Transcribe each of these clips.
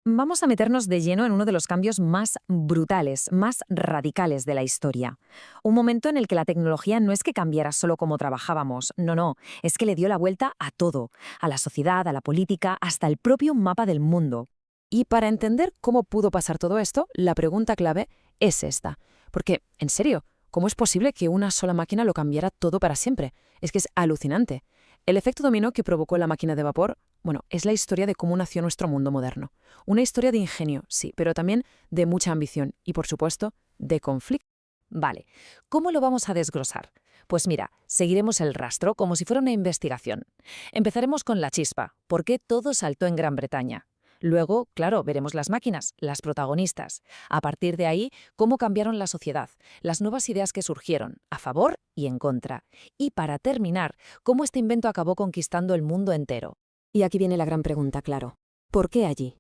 Vamos a meternos de lleno en uno de los cambios más brutales, más radicales de la historia. Un momento en el que la tecnología no es que cambiara solo cómo trabajábamos, no, es que le dio la vuelta a todo, a la sociedad, a la política, hasta el propio mapa del mundo. Y para entender cómo pudo pasar todo esto, la pregunta clave es esta. Porque, en serio, ¿cómo es posible que una sola máquina lo cambiara todo para siempre? Es que es alucinante. El efecto dominó que provocó la máquina de vapor, bueno, es la historia de cómo nació nuestro mundo moderno. Una historia de ingenio, sí, pero también de mucha ambición y, por supuesto, de conflicto. Vale, ¿cómo lo vamos a desglosar? Pues mira, seguiremos el rastro como si fuera una investigación. Empezaremos con la chispa, ¿por qué todo saltó en Gran Bretaña? Luego, claro, veremos las máquinas, las protagonistas. A partir de ahí, cómo cambiaron la sociedad, las nuevas ideas que surgieron, a favor y en contra. Y para terminar, cómo este invento acabó conquistando el mundo entero. Y aquí viene la gran pregunta, claro. ¿Por qué allí?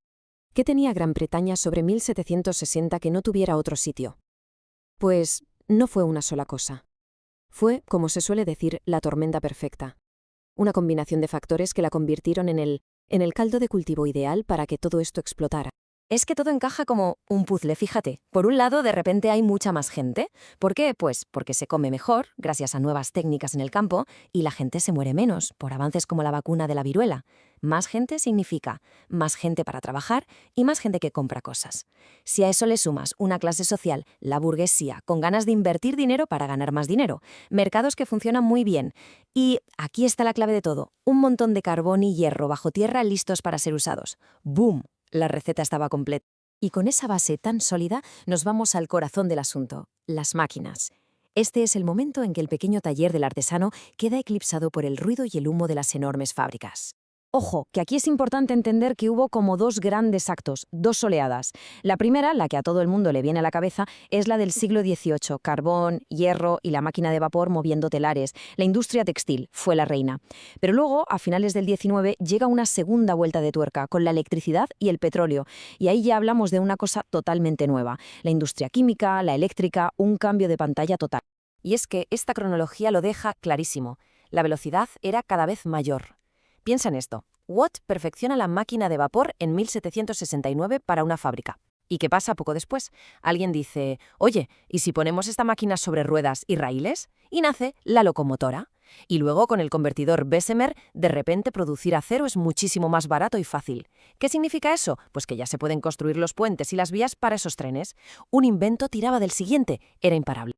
¿Qué tenía Gran Bretaña sobre 1760 que no tuviera otro sitio? Pues no fue una sola cosa. Fue, como se suele decir, la tormenta perfecta. Una combinación de factores que la convirtieron en el caldo de cultivo ideal para que todo esto explotara. Es que todo encaja como un puzzle, fíjate. Por un lado, de repente hay mucha más gente. ¿Por qué? Pues porque se come mejor, gracias a nuevas técnicas en el campo, y la gente se muere menos, por avances como la vacuna de la viruela. Más gente significa más gente para trabajar y más gente que compra cosas. Si a eso le sumas una clase social, la burguesía, con ganas de invertir dinero para ganar más dinero, mercados que funcionan muy bien, y aquí está la clave de todo, un montón de carbón y hierro bajo tierra listos para ser usados. ¡Boom! La receta estaba completa. Y con esa base tan sólida nos vamos al corazón del asunto, las máquinas. Este es el momento en que el pequeño taller del artesano queda eclipsado por el ruido y el humo de las enormes fábricas. Ojo, que aquí es importante entender que hubo como dos grandes actos, dos oleadas. La primera, la que a todo el mundo le viene a la cabeza, es la del siglo XVIII, carbón, hierro y la máquina de vapor moviendo telares. La industria textil fue la reina. Pero luego, a finales del XIX, llega una segunda vuelta de tuerca, con la electricidad y el petróleo. Y ahí ya hablamos de una cosa totalmente nueva. La industria química, la eléctrica, un cambio de pantalla total. Y es que esta cronología lo deja clarísimo. La velocidad era cada vez mayor. Piensa en esto. Watt perfecciona la máquina de vapor en 1769 para una fábrica. ¿Y qué pasa poco después? Alguien dice, oye, ¿y si ponemos esta máquina sobre ruedas y raíles? Y nace la locomotora. Y luego, con el convertidor Bessemer, de repente producir acero es muchísimo más barato y fácil. ¿Qué significa eso? Pues que ya se pueden construir los puentes y las vías para esos trenes. Un invento tiraba del siguiente, era imparable.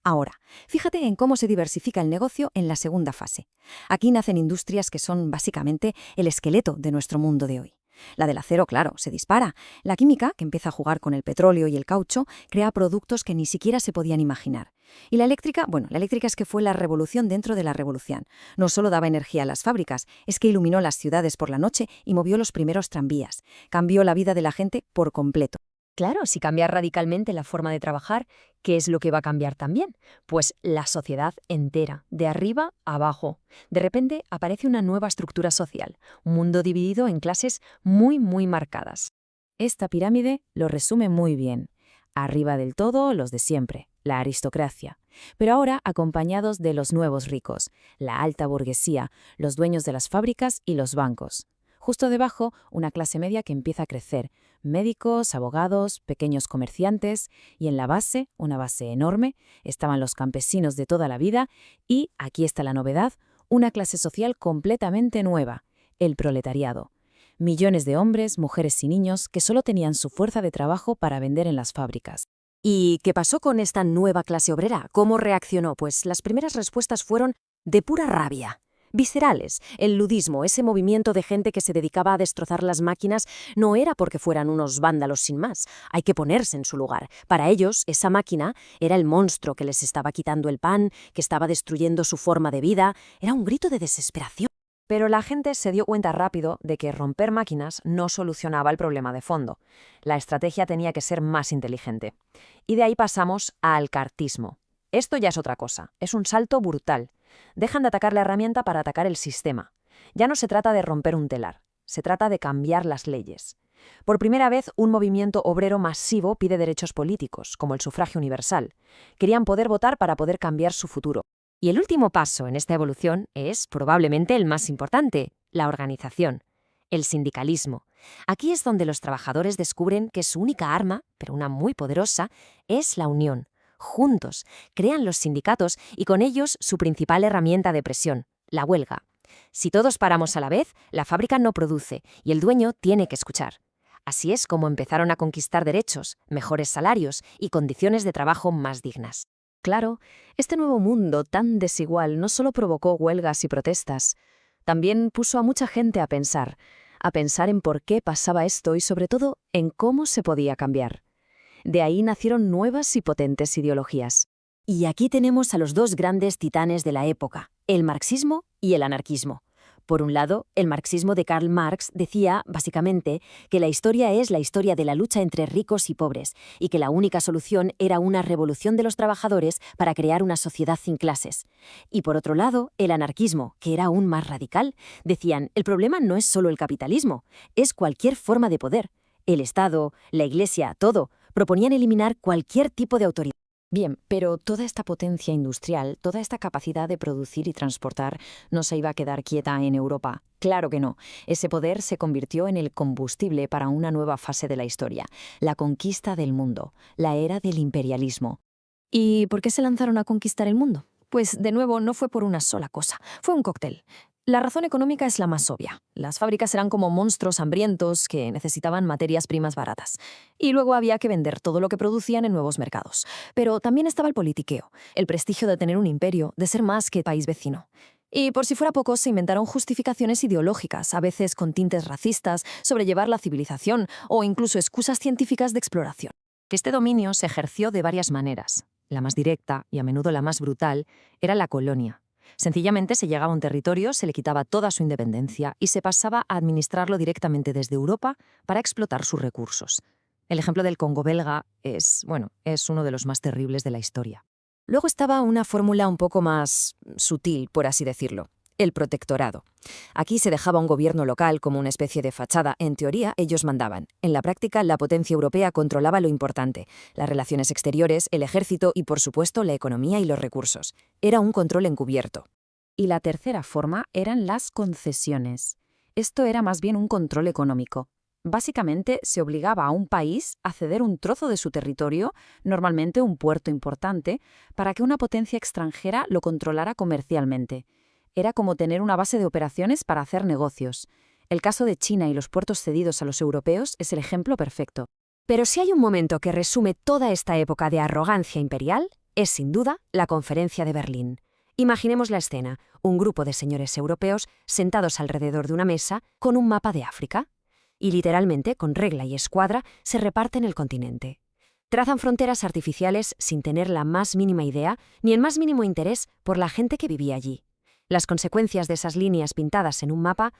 Ahora, fíjate en cómo se diversifica el negocio en la segunda fase. Aquí nacen industrias que son básicamente el esqueleto de nuestro mundo de hoy. La del acero, claro, se dispara. La química, que empieza a jugar con el petróleo y el caucho, crea productos que ni siquiera se podían imaginar. Y la eléctrica, bueno, la eléctrica es que fue la revolución dentro de la revolución. No solo daba energía a las fábricas, es que iluminó las ciudades por la noche y movió los primeros tranvías. Cambió la vida de la gente por completo. Claro, si cambia radicalmente la forma de trabajar, ¿qué es lo que va a cambiar también? Pues la sociedad entera, de arriba a abajo. De repente aparece una nueva estructura social, un mundo dividido en clases muy marcadas. Esta pirámide lo resume muy bien. Arriba del todo, los de siempre, la aristocracia. Pero ahora acompañados de los nuevos ricos, la alta burguesía, los dueños de las fábricas y los bancos. Justo debajo, una clase media que empieza a crecer, médicos, abogados, pequeños comerciantes, y en la base, una base enorme, estaban los campesinos de toda la vida y, aquí está la novedad, una clase social completamente nueva, el proletariado. Millones de hombres, mujeres y niños que solo tenían su fuerza de trabajo para vender en las fábricas. ¿Y qué pasó con esta nueva clase obrera? ¿Cómo reaccionó? Pues las primeras respuestas fueron de pura rabia. Viscerales, el ludismo, ese movimiento de gente que se dedicaba a destrozar las máquinas, no era porque fueran unos vándalos sin más. Hay que ponerse en su lugar. Para ellos, esa máquina era el monstruo que les estaba quitando el pan, que estaba destruyendo su forma de vida. Era un grito de desesperación. Pero la gente se dio cuenta rápido de que romper máquinas no solucionaba el problema de fondo. La estrategia tenía que ser más inteligente. Y de ahí pasamos al cartismo. Esto ya es otra cosa, es un salto brutal. Dejan de atacar la herramienta para atacar el sistema. Ya no se trata de romper un telar, se trata de cambiar las leyes. Por primera vez, un movimiento obrero masivo pide derechos políticos, como el sufragio universal. Querían poder votar para poder cambiar su futuro. Y el último paso en esta evolución es, probablemente, el más importante, la organización. el sindicalismo. Aquí es donde los trabajadores descubren que su única arma, pero una muy poderosa, es la unión. Juntos, crean los sindicatos y con ellos su principal herramienta de presión, la huelga. Si todos paramos a la vez, la fábrica no produce y el dueño tiene que escuchar. Así es como empezaron a conquistar derechos, mejores salarios y condiciones de trabajo más dignas. Claro, este nuevo mundo tan desigual no solo provocó huelgas y protestas, también puso a mucha gente a pensar en por qué pasaba esto y sobre todo en cómo se podía cambiar. De ahí nacieron nuevas y potentes ideologías. Y aquí tenemos a los dos grandes titanes de la época, el marxismo y el anarquismo. Por un lado, el marxismo de Karl Marx decía, básicamente, que la historia es la historia de la lucha entre ricos y pobres, y que la única solución era una revolución de los trabajadores para crear una sociedad sin clases. Y por otro lado, el anarquismo, que era aún más radical, decían, el problema no es solo el capitalismo, es cualquier forma de poder. El Estado, la Iglesia, todo, proponían eliminar cualquier tipo de autoridad. Bien, pero toda esta potencia industrial, toda esta capacidad de producir y transportar, no se iba a quedar quieta en Europa. Claro que no. Ese poder se convirtió en el combustible para una nueva fase de la historia, la conquista del mundo, la era del imperialismo. ¿Y por qué se lanzaron a conquistar el mundo? Pues, de nuevo, no fue por una sola cosa, fue un cóctel. La razón económica es la más obvia. Las fábricas eran como monstruos hambrientos que necesitaban materias primas baratas. Y luego había que vender todo lo que producían en nuevos mercados. Pero también estaba el politiqueo, el prestigio de tener un imperio, de ser más que país vecino. Y por si fuera poco, se inventaron justificaciones ideológicas, a veces con tintes racistas, sobre llevar la civilización o incluso excusas científicas de exploración. Este dominio se ejerció de varias maneras. La más directa, y a menudo la más brutal, era la colonia. Sencillamente se llegaba a un territorio, se le quitaba toda su independencia y se pasaba a administrarlo directamente desde Europa para explotar sus recursos. El ejemplo del Congo belga es uno de los más terribles de la historia. Luego estaba una fórmula un poco más sutil, por así decirlo, el protectorado. Aquí se dejaba un gobierno local como una especie de fachada. En teoría, ellos mandaban. En la práctica, la potencia europea controlaba lo importante, las relaciones exteriores, el ejército y, por supuesto, la economía y los recursos. Era un control encubierto. Y la tercera forma eran las concesiones. Esto era más bien un control económico. Básicamente, se obligaba a un país a ceder un trozo de su territorio, normalmente un puerto importante, para que una potencia extranjera lo controlara comercialmente. Era como tener una base de operaciones para hacer negocios. El caso de China y los puertos cedidos a los europeos es el ejemplo perfecto. Pero si hay un momento que resume toda esta época de arrogancia imperial, es sin duda la Conferencia de Berlín. Imaginemos la escena, un grupo de señores europeos sentados alrededor de una mesa con un mapa de África. Y literalmente, con regla y escuadra, se reparten el continente. Trazan fronteras artificiales sin tener la más mínima idea ni el más mínimo interés por la gente que vivía allí. Las consecuencias de esas líneas pintadas en un mapa,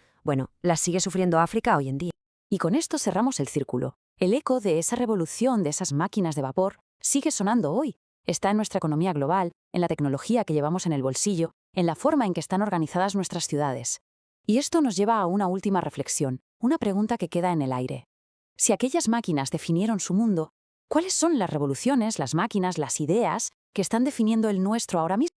las sigue sufriendo África hoy en día. Y con esto cerramos el círculo. El eco de esa revolución de esas máquinas de vapor sigue sonando hoy. Está en nuestra economía global, en la tecnología que llevamos en el bolsillo, en la forma en que están organizadas nuestras ciudades. Y esto nos lleva a una última reflexión, una pregunta que queda en el aire. Si aquellas máquinas definieron su mundo, ¿cuáles son las revoluciones, las máquinas, las ideas que están definiendo el nuestro ahora mismo?